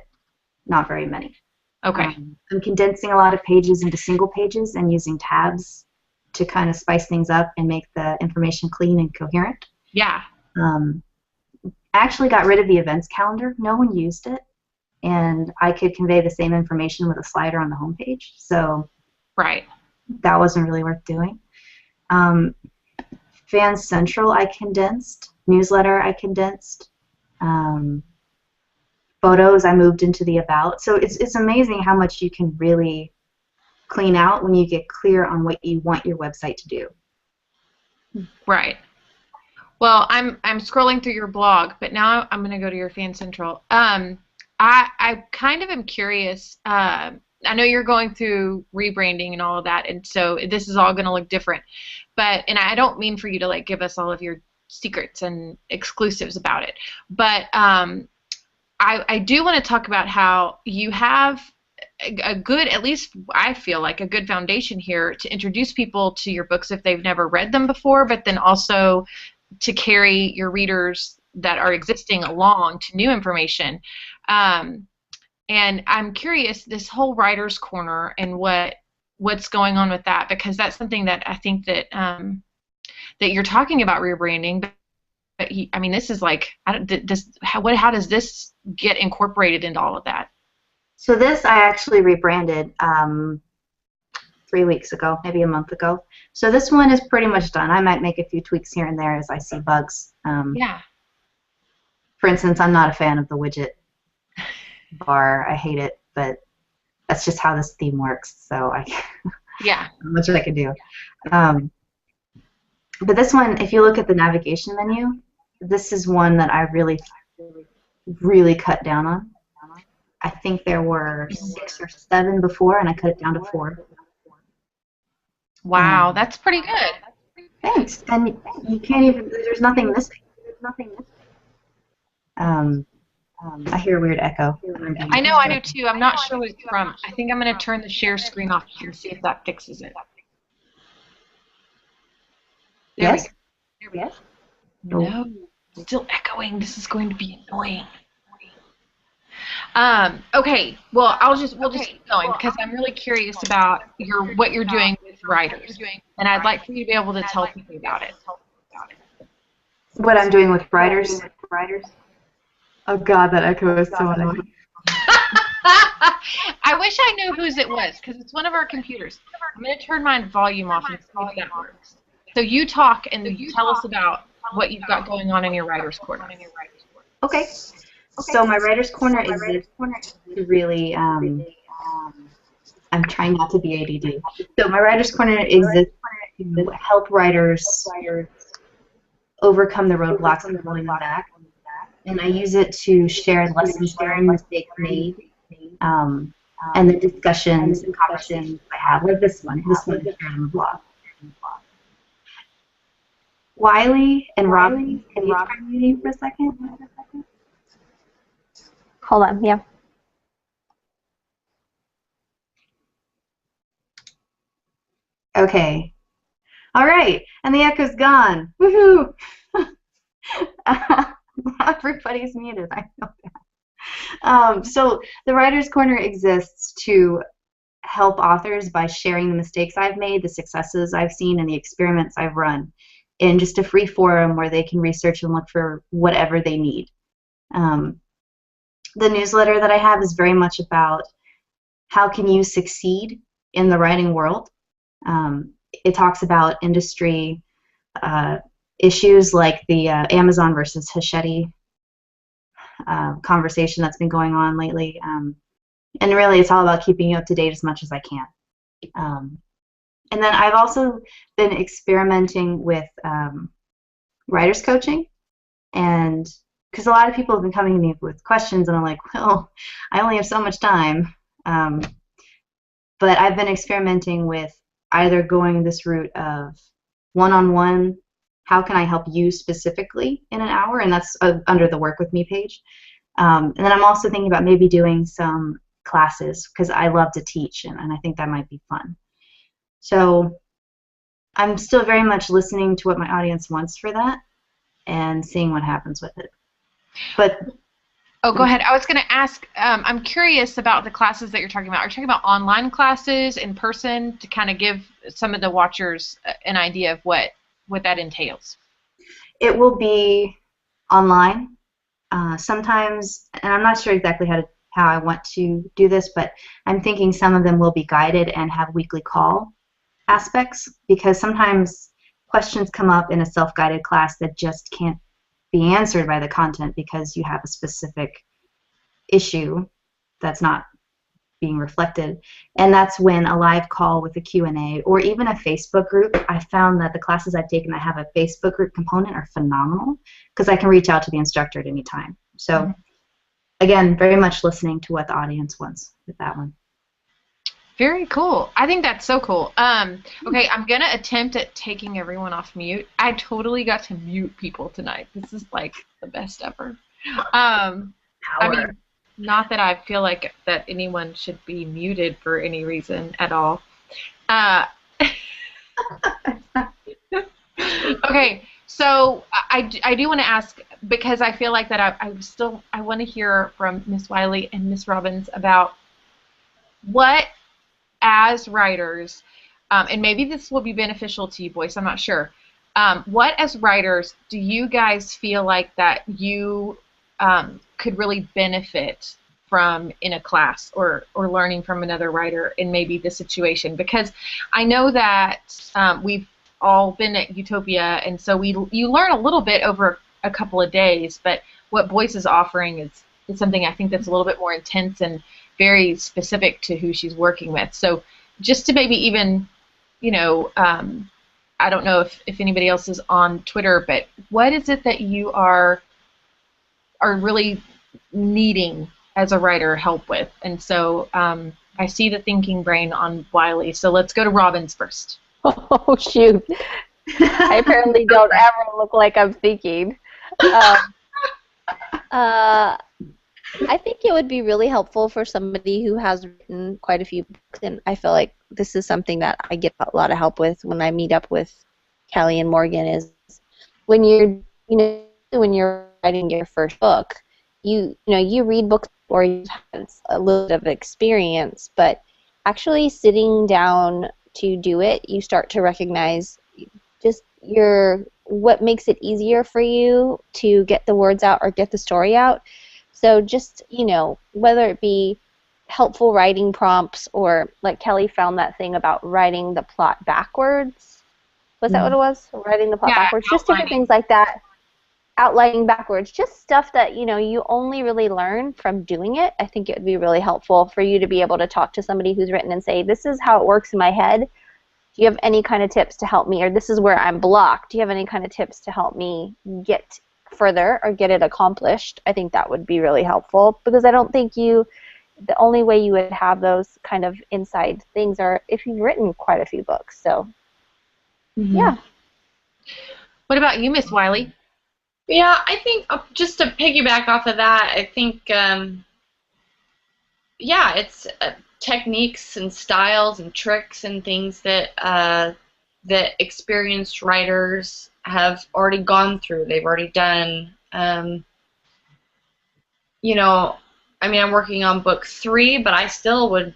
very many. Okay. I'm condensing a lot of pages into single pages and using tabs to kind of spice things up and make the information clean and coherent. Yeah. I actually got rid of the events calendar. No one used it, and I could convey the same information with a slider on the homepage. So right. That wasn't really worth doing. Fan Central I condensed. Newsletter I condensed. Photos I moved into the about. So it's amazing how much you can really clean out when you get clear on what you want your website to do. Right. Well, I'm scrolling through your blog, but now I'm going to go to your Fan Central. I kind of am curious. I know you're going through rebranding and all of that, and so this is all going to look different. And I don't mean for you to like give us all of your secrets and exclusives about it, but I do want to talk about how you have a good, at least I feel like, a good foundation here to introduce people to your books if they've never read them before, but then also to carry your readers that are existing along to new information. And I'm curious, this whole writer's corner and what's going on with that, because that's something that I think that that you're talking about rebranding. But I mean, this is like, how does this get incorporated into all of that? So this I actually rebranded 3 weeks ago, maybe a month ago. So this one is pretty much done. I might make a few tweaks here and there as I see bugs. Yeah. For instance, I'm not a fan of the widget bar. I hate it, but that's just how this theme works. So Yeah. Not much I can do. But this one, if you look at the navigation menu, this is one that I really, really cut down on. I think there were 6 or 7 before, and I cut it down to 4. Wow, that's pretty good. Thanks. And you can't even, there's nothing missing. I hear a weird echo. I know, I do too. I'm not sure what it's from. I think I'm going to turn the share screen off and see if that fixes it. Yes? Yes. No, still echoing. This is going to be annoying. Okay, well, we'll just keep going because I'm really curious about what you're doing with writers, and I'd like for you to be able to tell people about it. What I'm doing with writers? Oh God, that echo is so annoying. I wish I knew whose it was because it's one of our computers. I'm going to turn my volume off and see if that works. So you talk and you tell us about what you've got going on in your writer's corner. Okay. So my writer's corner is really, I'm trying not to be ADD. So my writer's corner exists to help writers overcome the roadblocks and holding them back. And I use it to share lessons learned, mistakes made, and the discussions and conversations I have, like this one is shared on the blog. Wiley and Robbie, can you try muting for a second? Hold on, yeah. Okay. All right, and the echo's gone. Woohoo! Everybody's muted. I know that. So the Writer's Corner exists to help authors by sharing the mistakes I've made, the successes I've seen, and the experiments I've run in just a free forum where they can research and look for whatever they need. The newsletter that I have is very much about how can you succeed in the writing world. It talks about industry issues like the Amazon versus Hachette conversation that's been going on lately. And really it's all about keeping you up to date as much as I can. And then I've also been experimenting with writer's coaching, and because a lot of people have been coming to me with questions, and I'm like, well, I only have so much time. But I've been experimenting with either going this route of one-on-one, how can I help you specifically in an hour, and that's under the Work With Me page. And then I'm also thinking about maybe doing some classes because I love to teach, and I think that might be fun. So I'm still very much listening to what my audience wants for that and seeing what happens with it. But oh, go ahead. I was going to ask, I'm curious about the classes that you're talking about. Are you talking about online classes, in person, to kind of give some of the watchers an idea of what that entails? It will be online. Sometimes, and I'm not sure exactly how I want to do this, but I'm thinking some of them will be guided and have weekly call aspects, because sometimes questions come up in a self-guided class that just can't be answered by the content because you have a specific issue that's not being reflected, and that's when a live call with a Q&A or even a Facebook group. I found that the classes I've taken that have a Facebook group component are phenomenal because I can reach out to the instructor at any time. So again, very much listening to what the audience wants with that one. Very cool. I think that's so cool. Okay, I'm going to attempt at taking everyone off mute. I totally got to mute people tonight. This is like the best ever. I power. mean, not that I feel like that anyone should be muted for any reason at all. Uh, okay, so I do want to ask because I feel like that I want to hear from Miss Wiley and Miss Robbins about what as writers, and maybe this will be beneficial to you, Boyce. I'm not sure. What as writers do you guys feel like that you could really benefit from in a class or learning from another writer in maybe this situation? Because I know that we've all been at Utopia, and so you learn a little bit over a couple of days, but what Boyce is offering is something I think that's a little bit more intense and very specific to who she's working with. So just to maybe even, I don't know if anybody else is on Twitter, but what is it that you are really needing as a writer help with? And so I see the thinking brain on Wiley. So let's go to Robbins first. Oh, shoot. I apparently don't ever look like I'm thinking. I think it would be really helpful for somebody who has written quite a few books, and I feel like this is something that I get a lot of help with when I meet up with Kelly and Morgan is when when you're writing your first book, you read books or you have a little bit of experience, but actually sitting down to do it, you start to recognize just what makes it easier for you to get the words out or get the story out. So just, whether it be helpful writing prompts or like Kelly found that thing about writing the plot backwards. Was that what it was? Writing the plot backwards? Just different things like that. Outlining backwards. Just stuff that, you only really learn from doing it. I think it would be really helpful for you to be able to talk to somebody who's written and say, this is how it works in my head. Do you have any kind of tips to help me? Or this is where I'm blocked. Do you have any kind of tips to help me get further or get it accomplished? I think that would be really helpful because I don't think the only way you would have those kind of inside things are if you've written quite a few books. So, yeah. What about you, Miss Wiley? Yeah, I think just to piggyback off of that, I think, it's techniques and styles and tricks and things that that experienced writers have already gone through. They've already done. I'm working on book 3, but I still would,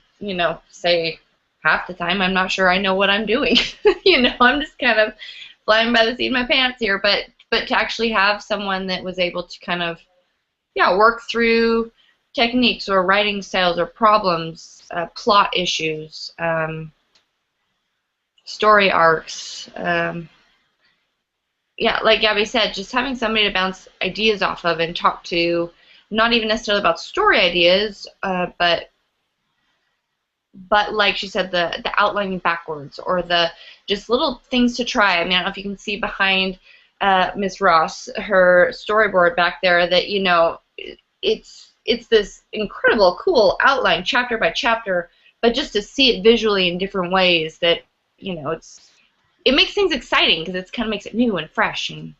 say half the time I'm not sure I know what I'm doing. I'm just kind of flying by the seat of my pants here. But to actually have someone that was able to kind of, work through techniques or writing styles or problems, plot issues, story arcs. Like Gabby said, just having somebody to bounce ideas off of and talk to, not even necessarily about story ideas, but like she said, the outlining backwards or the just little things to try. I mean, I don't know if you can see behind Miss Ross, her storyboard back there, that it's this incredible, cool outline, chapter by chapter, but just to see it visually in different ways, that it makes things exciting because it kind of makes it new and fresh. And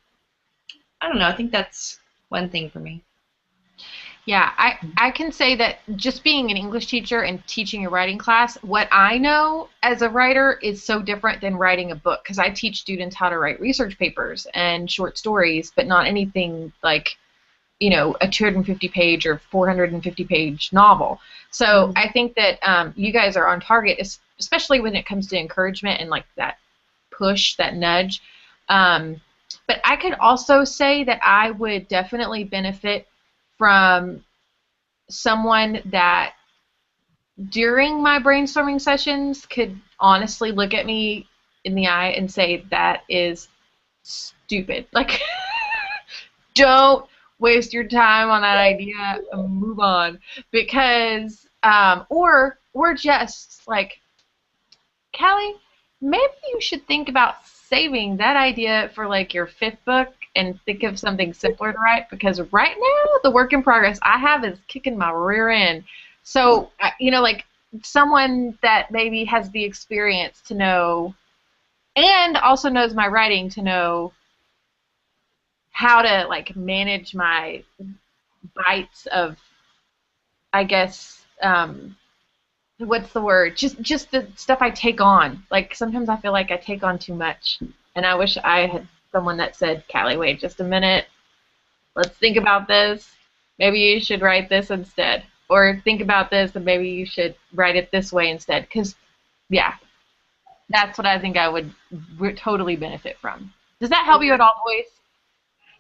I don't know, I think that's one thing for me. Yeah, I can say that just being an English teacher and teaching a writing class, what I know as a writer is so different than writing a book, because I teach students how to write research papers and short stories, but not anything like, a 250-page or 450-page novel. So I think that you guys are on target, especially when it comes to encouragement and like that push, that nudge. But I could also say that I would definitely benefit from someone that during my brainstorming sessions could honestly look at me in the eye and say, that is stupid. Like, don't waste your time on that idea and move on. Because, or just like, Callie, maybe you should think about saving that idea for like your 5th book and think of something simpler to write, because right now the work in progress I have is kicking my rear end. So, like someone that maybe has the experience to know and also knows my writing to know how to like manage my bites of, I guess, what's the word? Just the stuff I take on. Like sometimes I feel like I take on too much, and I wish I had someone that said, "Callie, wait just a minute. Let's think about this. Maybe you should write this instead, or think about this, and maybe you should write it this way instead." Because, yeah, that's what I think I would totally benefit from. Does that help you at all, Boyce?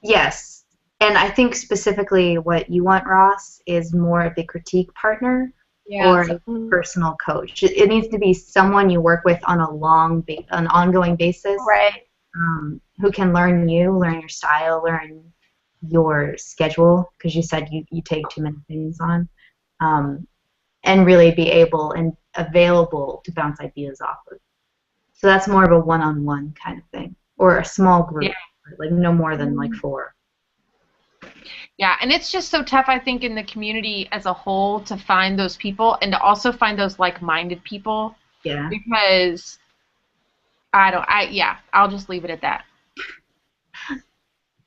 Yes. And I think specifically what you want, Ross, is more of a critique partner or a personal coach. It needs to be someone you work with on an ongoing basis. Right. Who can learn you, learn your style, learn your schedule, because you said you take too many things on, and really be able and available to bounce ideas off of. So that's more of a one-on-one kind of thing, or a small group, like no more than like 4. Yeah, and it's just so tough, I think, in the community as a whole to find those people and to also find those like-minded people. Yeah. Because I'll just leave it at that.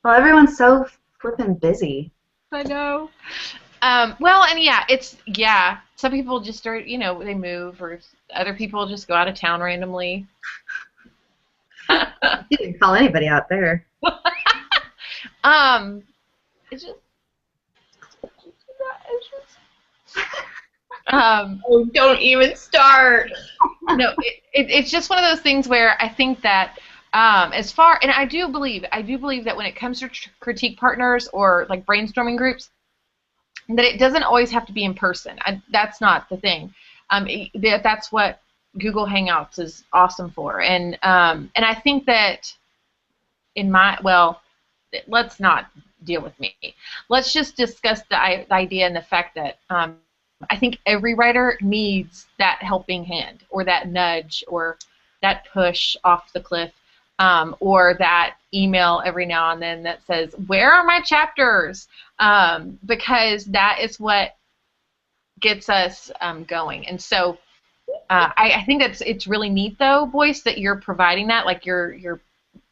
Well, everyone's so flippin' busy. I know. Some people just are, they move, or other people just go out of town randomly. You didn't call anybody out there. It's just. Oh, don't even start. No, it's just one of those things where I think that and I do believe that when it comes to critique partners or like brainstorming groups, that it doesn't always have to be in person. That's not the thing. That's what Google Hangouts is awesome for, and I think that let's not deal with me. Let's just discuss the idea and the fact that I think every writer needs that helping hand, or that nudge, or that push off the cliff, or that email every now and then that says, "Where are my chapters?" Because that is what gets us going. And so I think it's really neat, though, Boyce, that you're providing that. Like you're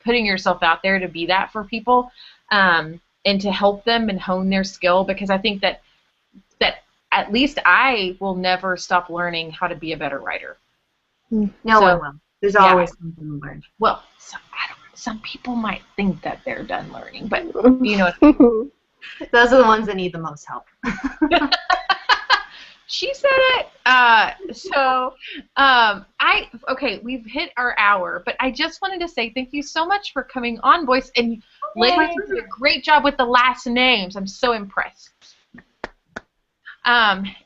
putting yourself out there to be that for people, and to help them and hone their skill, because I think that at least I will never stop learning how to be a better writer. No one will. There's always something to learn. Well, some people might think that they're done learning, but you know. Those are the ones that need the most help. She said it. We've hit our hour, but I just wanted to say thank you so much for coming on, Boyce, and ladies, you did a great job with the last names. I'm so impressed.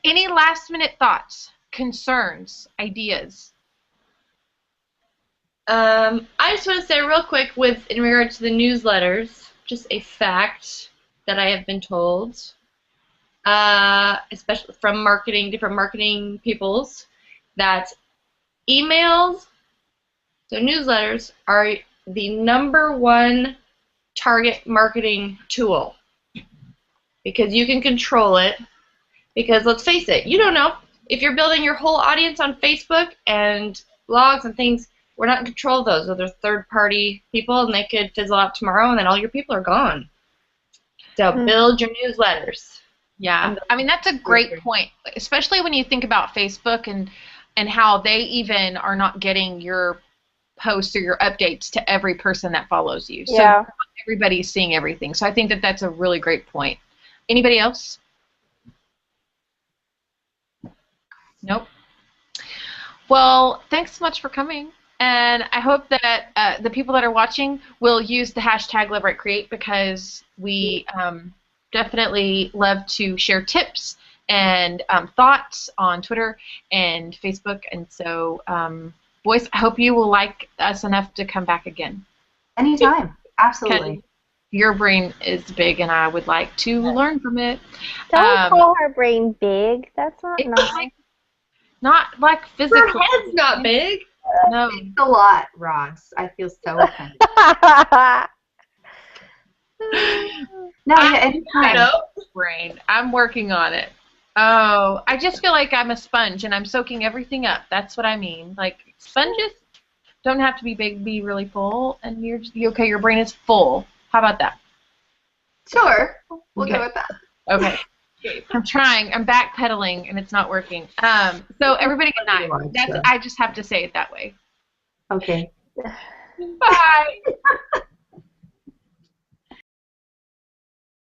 Any last-minute thoughts, concerns, ideas? I just want to say real quick, in regard to the newsletters, just a fact that I have been told, especially from different marketing peoples, that emails, so newsletters, are the #1 target marketing tool, because you can control it. Because let's face it, you don't know. If you're building your whole audience on Facebook and blogs and things, we're not in control of those. Those are third-party people, and they could fizzle out tomorrow, and then all your people are gone. So build your newsletters. Yeah, I mean, that's a great point, especially when you think about Facebook and how they even are not getting your posts or your updates to every person that follows you. So everybody's seeing everything. So I think that that's a really great point. Anybody else? Nope. Well, thanks so much for coming, and I hope that the people that are watching will use the hashtag #LoveWriteCreate, because we definitely love to share tips and thoughts on Twitter and Facebook, and so Boyce, I hope you will like us enough to come back again. Anytime. Absolutely. Your brain is big, and I would like to learn from it. Don't call her brain big. That's not nice. Not like physically. Her head's not big. No. It's a lot, Ross. I feel so offended. No, anytime. Brain. I'm working on it. Oh, I just feel like I'm a sponge and I'm soaking everything up. That's what I mean. Like, sponges don't have to be big, be really full, and your brain is full. How about that? Sure. We'll go with that. Okay. I'm trying. I'm backpedaling, and it's not working. So everybody good night. I just have to say it that way. Okay. Bye.